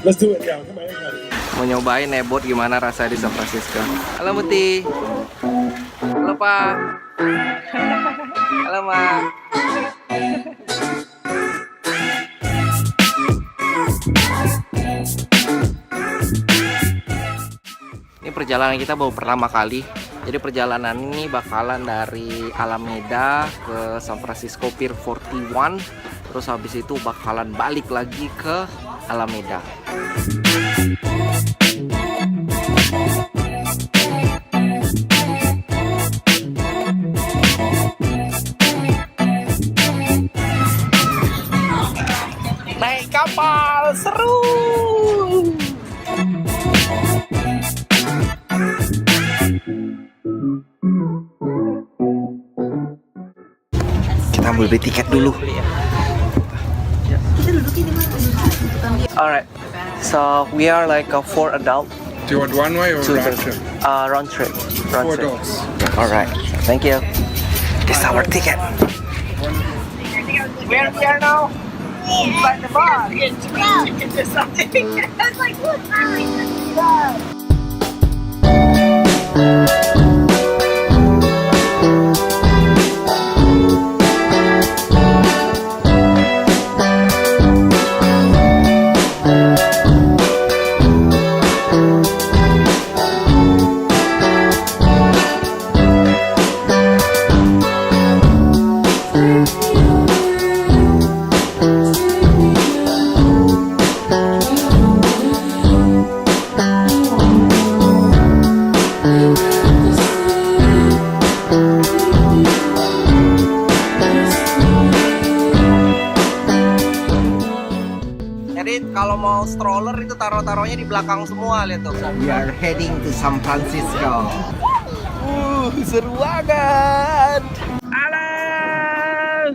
Let's do it, yeah. Come on, everybody. Mau nyobain nebot gimana rasa di San Francisco. Halo Muti. Halo Pak. Halo Mak. Ini perjalanan kita baru pertama kali. Jadi perjalanan ini bakalan dari Alameda ke San Francisco Pier 41. Terus habis itu bakalan balik lagi ke Alameda. Naik kapal seru. Kita ambil beli tiket dulu. Alright, so we are like a 4 adult. Do you want one way or Two round trip? round trip. 4 adults. Alright, thank you. This is our ticket. Where we are now? Inside the bar. It's something. It's like, look, Jadi kalau mau stroller itu taruh-taruhnya di belakang semua, lihat tuh. We are heading to San Francisco. Seru banget. Halo.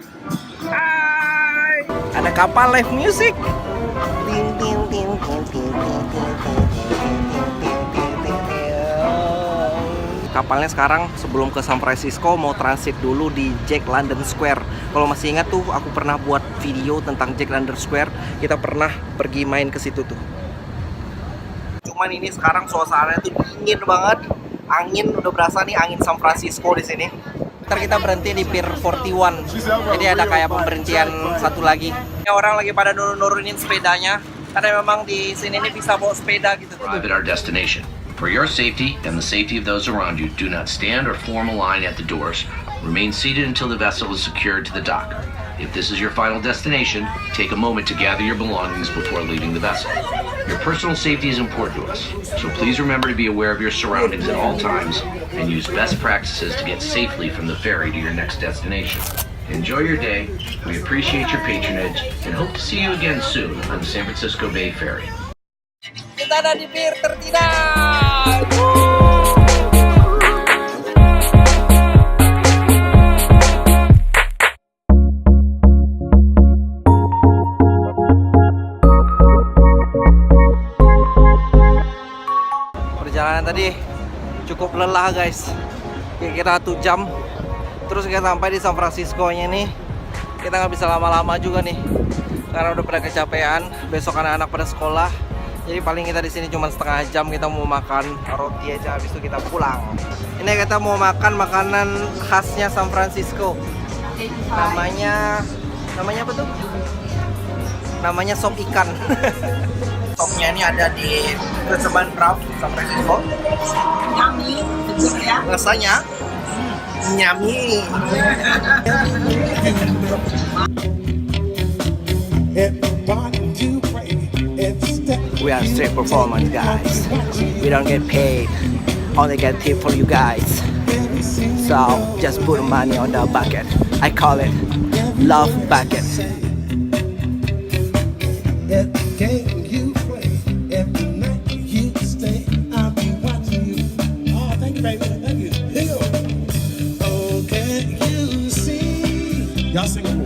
Hai. Ada kapal live music. Ting ting ting ting ting ting ting ting. Kapalnya sekarang sebelum ke San Francisco mau transit dulu di Jack London Square. Kalau masih ingat tuh aku pernah buat video tentang Jack London Square. Kita pernah pergi main ke situ tuh. Cuman ini sekarang suasananya tuh dingin banget. Angin udah berasa nih, angin San Francisco di sini. Ntar kita berhenti di Pier 41. Jadi ada kayak pemberhentian satu lagi. Ini orang lagi pada nurunin sepedanya. Karena memang di sini nih bisa bawa sepeda gitu. Arrive at our destination. For your safety and the safety of those around you, do not stand or form a line at the doors. Remain seated until the vessel is secured to the dock. If this is your final destination, take a moment to gather your belongings before leaving the vessel. Your personal safety is important to us, so please remember to be aware of your surroundings at all times and use best practices to get safely from the ferry to your next destination. Enjoy your day, we appreciate your patronage, and hope to see you again soon on the San Francisco Bay Ferry. Kita ada di Pier 39. Perjalanan tadi cukup lelah guys. Kira-kira 1 jam. Terus kita sampai di San Francisco-nya nih. Kita nggak bisa lama-lama juga nih, karena udah pada kecapean. Besok anak-anak pada sekolah. Jadi paling kita di sini cuma setengah jam, kita mau makan roti aja, habis itu kita pulang. Ini kita mau makan makanan khasnya San Francisco. Namanya apa tuh? Namanya sop ikan. Sopnya ini ada di Crescent Craft San Francisco. Yummy. Rasanya nyami. We are street performance guys. We don't get paid. Only get tip for you guys. So just put money on the bucket. I call it love bucket. Y'all sing it.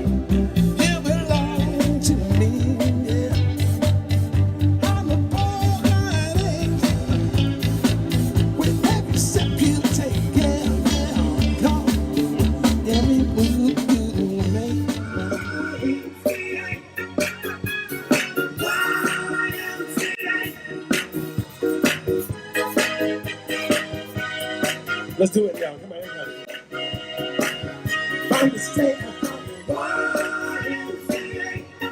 You belong to me. I'm a poor man. With every step you take, yeah, come. Every move you make. Let's do it now. Come on, everybody. From the state of the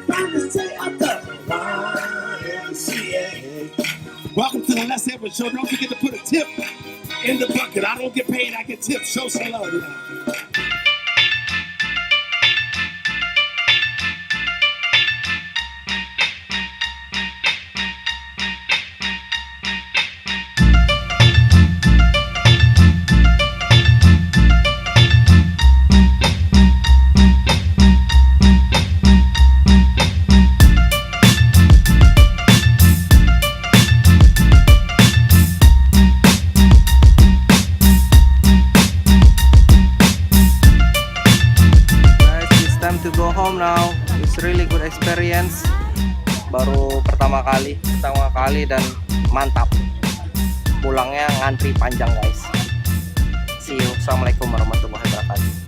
from the state of the YMCA. Welcome to the Let's Ever Show. Don't forget to put a tip in the bucket. I don't get paid, I get tips. Show some love. You know. To go home now. It's really good experience. Baru pertama kali dan mantap. Pulangnya ngantri panjang guys. See you. Assalamualaikum warahmatullahi wabarakatuh.